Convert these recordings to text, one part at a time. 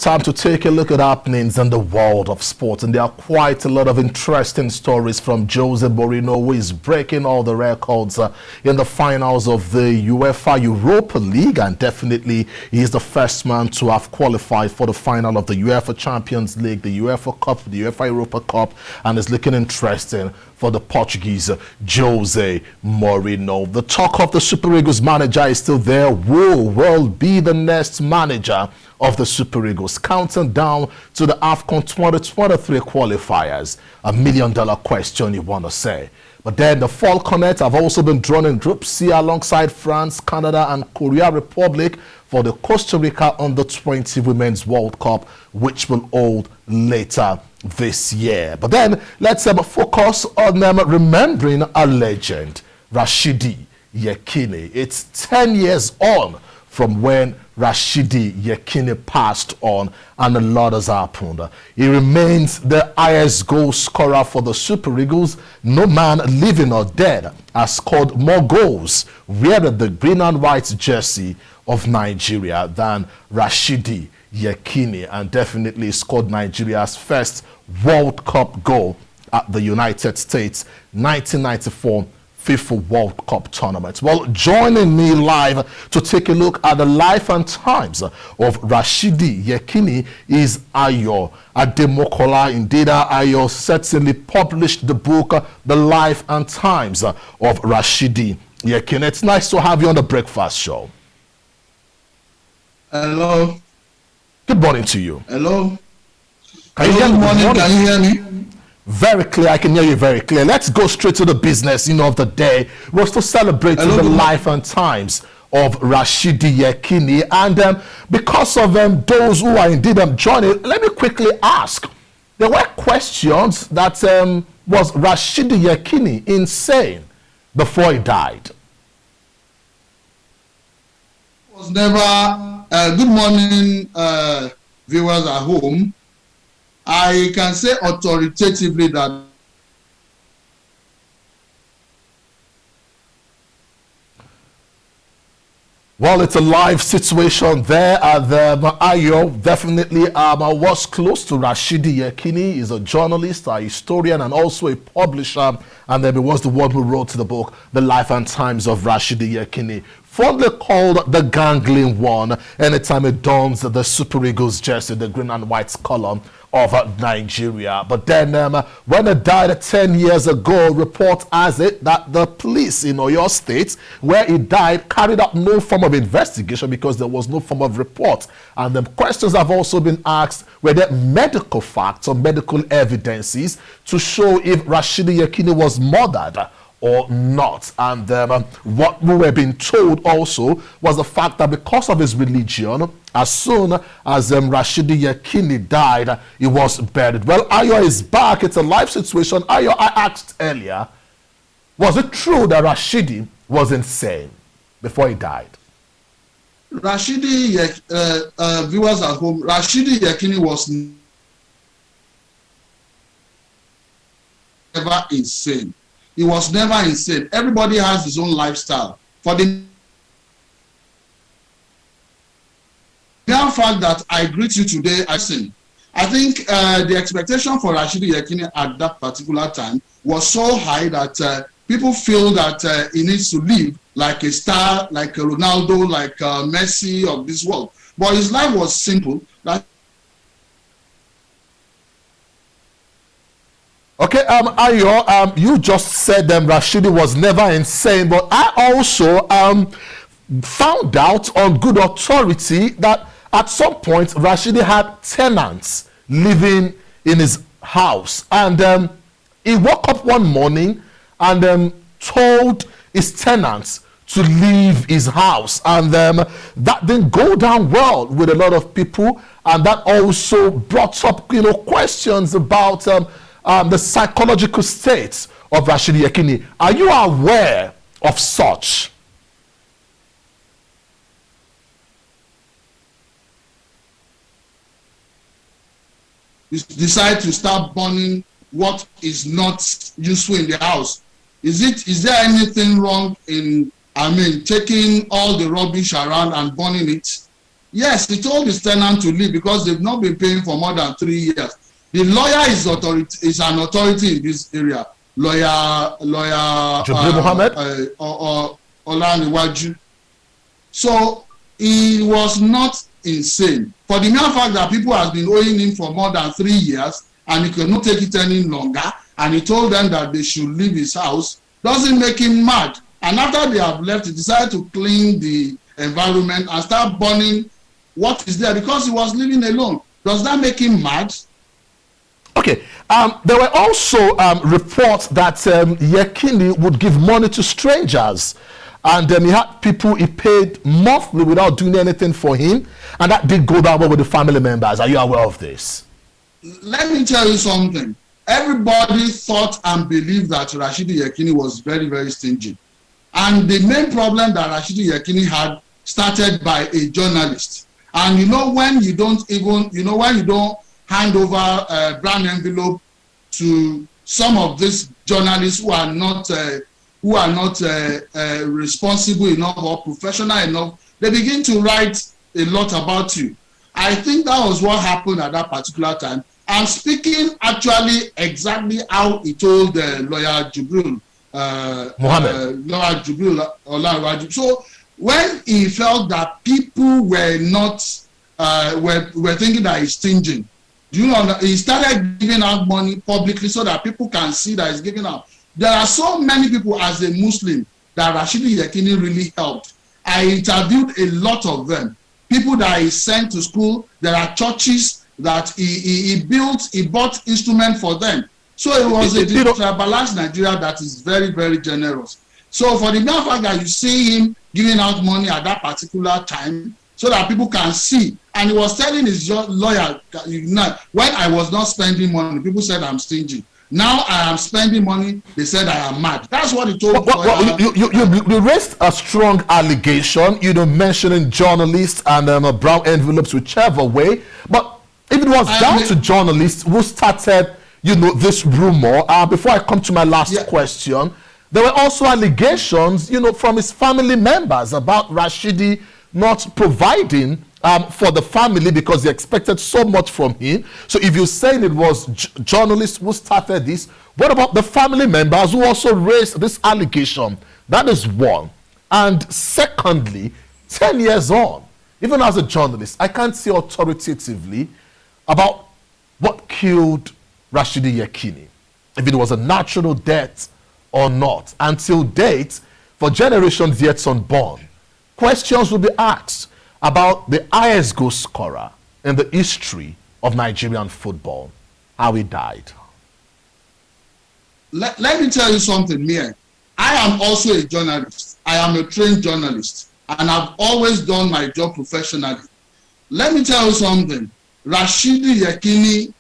Time to take a look at happenings in the world of sports, and there are quite a lot of interesting stories from Jose Mourinho, who is breaking all the records in the finals of the UEFA Europa League, and definitely he is the first man to have qualified for the final of the UEFA Champions League, the UEFA Cup, the UEFA Europa Cup, and is looking interesting for the Portuguese Jose Mourinho. The talk of the Super Eagles manager is still there. Who will be the next manager of the Super Eagles? Counting down to the AFCON 2023 qualifiers. $1 million question, you want to say. But then the Falconets have also been drawn in Group C alongside France, Canada and Korea Republic for the Costa Rica Under-20 Women's World Cup, which will hold later this year. But then let's focus on remembering a legend, Rashidi Yekini. It's 10 years on from when Rashidi Yekini passed on, and a lot has happened. He remains the highest goal scorer for the Super Eagles. No man, living or dead, has scored more goals wearing the green and white jersey of Nigeria than Rashidi Yekini, and definitely scored Nigeria's first World Cup goal at the United States 1994 FIFA World Cup tournament. Well, joining me live to take a look at the life and times of Rashidi Yekini is Ayo Ademokola. Indeed, Ayo certainly published the book, The Life and Times of Rashidi Yekini. It's nice to have you on the breakfast show. Hello. Good morning to you. Hello. Good morning. Can you hear me? Very clear. I can hear you very clear. Let's go straight to the business, of the day. We're still celebrating the life and times of Rashidi Yekini. And because of those who are indeed joining, let me quickly ask. There were questions that was Rashidi Yekini insane before he died? Was never. Good morning, viewers at home. I can say authoritatively that well, it's a live situation there. Ayo definitely was close to Rashidi Yekini. He's a journalist, a historian, and also a publisher. And then he was the one who wrote the book, The Life and Times of Rashidi Yekini. Fondly called the gangling one anytime it dons the Super Eagles jersey, the green and white color of Nigeria. But then when he died 10 years ago, report has it that the police in Oyo State, where he died, carried out no form of investigation because there was no form of report. And the questions have also been asked, were there medical facts or medical evidences to show if Rashidi Yekini was murdered or not? And what we were being told also was the fact that because of his religion, as soon as Rashidi Yekini died, he was buried. Well, Ayo is back. It's a live situation. Ayo, I asked earlier, was it true that Rashidi was insane before he died? Rashidi, viewers at home, Rashidi Yekini was never insane. He was never insane. Everybody has his own lifestyle. For the mere fact that I greet you today, I think the expectation for Rashidi Yekini at that particular time was so high that people feel that he needs to live like a star, like a Ronaldo, like Messi of this world. But his life was simple. Okay, Ayo, you just said Rashidi was never insane, but I also found out on good authority that at some point Rashidi had tenants living in his house, and he woke up one morning and told his tenants to leave his house, and that didn't go down well with a lot of people, and that also brought up questions about the psychological state of Rashidi Yekini. Are you aware of such? You decide to start burning what is not useful in the house. Is there anything wrong in taking all the rubbish around and burning it? Yes, he told his tenant to leave because they've not been paying for more than 3 years. The lawyer is an authority in this area. Lawyer Jubril Mohammed Olaniwaju. So he was not insane. For the mere fact that people have been owing him for more than 3 years and he could not take it any longer, and he told them that they should leave his house, doesn't make him mad. And after they have left, he decided to clean the environment and start burning what is there because he was living alone. Does that make him mad? Okay. There were also reports that Yekini would give money to strangers. And he had people he paid monthly without doing anything for him. And that did go down well with the family members. Are you aware of this? Let me tell you something. Everybody thought and believed that Rashidi Yekini was very, very stingy. And the main problem that Rashidi Yekini had started by a journalist. And when you don't hand over a brown envelope to some of these journalists who are not responsible enough or professional enough, they begin to write a lot about you. I think that was what happened at that particular time. I'm speaking actually exactly how he told lawyer Jubril Mohammed. Lawyer Jubril Olaniwaju. So when he felt that people were not were thinking that he's stingy, he started giving out money publicly so that people can see that he's giving out. There are so many people as a Muslim that Rashidi Yekini really helped. I interviewed a lot of them. People that he sent to school. There are churches that he bought instruments for them. So it was a tribalized Nigeria that is very, very generous. So for the mere fact that you see him giving out money at that particular time so that people can see, and he was telling his lawyer, when I was not spending money, people said I'm stingy. Now I am spending money, they said I am mad. That's what he told me. You raised a strong allegation, mentioning journalists and brown envelopes, whichever way. But if it was down to journalists who started, this rumor, before I come to my last question, there were also allegations, from his family members about Rashidi not providing for the family because they expected so much from him. So if you're saying it was journalists who started this, what about the family members who also raised this allegation? That is one. And secondly, 10 years on, even as a journalist, I can't say authoritatively about what killed Rashidi Yekini, if it was a natural death or not. Until date, for generations yet unborn, questions will be asked about the highest goal scorer in the history of Nigerian football, how he died. Let me tell you something, Mia. I am also a journalist. I am a trained journalist, and I've always done my job professionally. Let me tell you something. Rashidi Yekini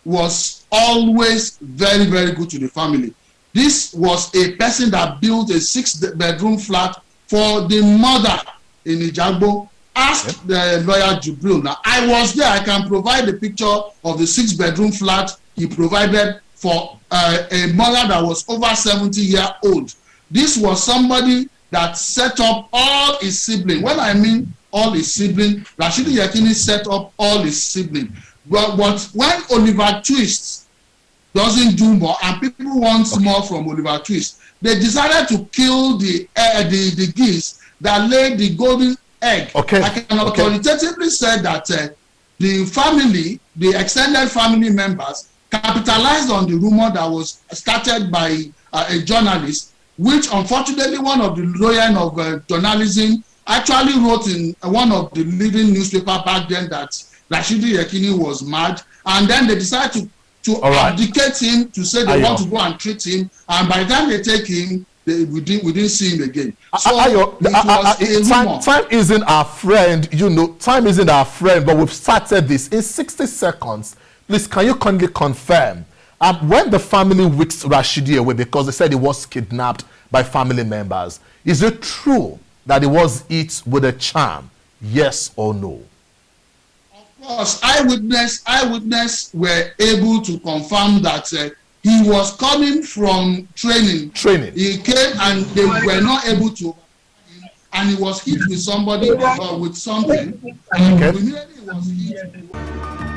was always very, very good to the family. This was a person that built a 6-bedroom flat for the mother in Ijagbo. Ask the lawyer Jubril. Now, I was there. I can provide a picture of the 6-bedroom flat he provided for a mother that was over 70 years old. This was somebody that set up all his siblings. When I mean all his siblings, Rashidi Yekini set up all his siblings. But when Oliver Twist doesn't do more and people want more from Oliver Twist, they decided to kill the geese that laid the golden egg. I can authoritatively say that the family, the extended family members, capitalized on the rumor that was started by a journalist, which unfortunately one of the lawyers of journalism actually wrote in one of the leading newspaper back then that Rashidi Yekini was mad, and then they decided to abdicate him, to say they want to go and treat him, and by the time they take him, we didn't see him again. So time isn't our friend, time isn't our friend, but we've started this. In 60 seconds, please, can you kindly confirm, when the family whisked Rashidi away because they said he was kidnapped by family members, is it true that he was hit with a charm? Yes or no? Of course, eyewitness were able to confirm that he was coming from training. He came and they were not able to. and he was hit with somebody with something, and Okay. immediately he was hit.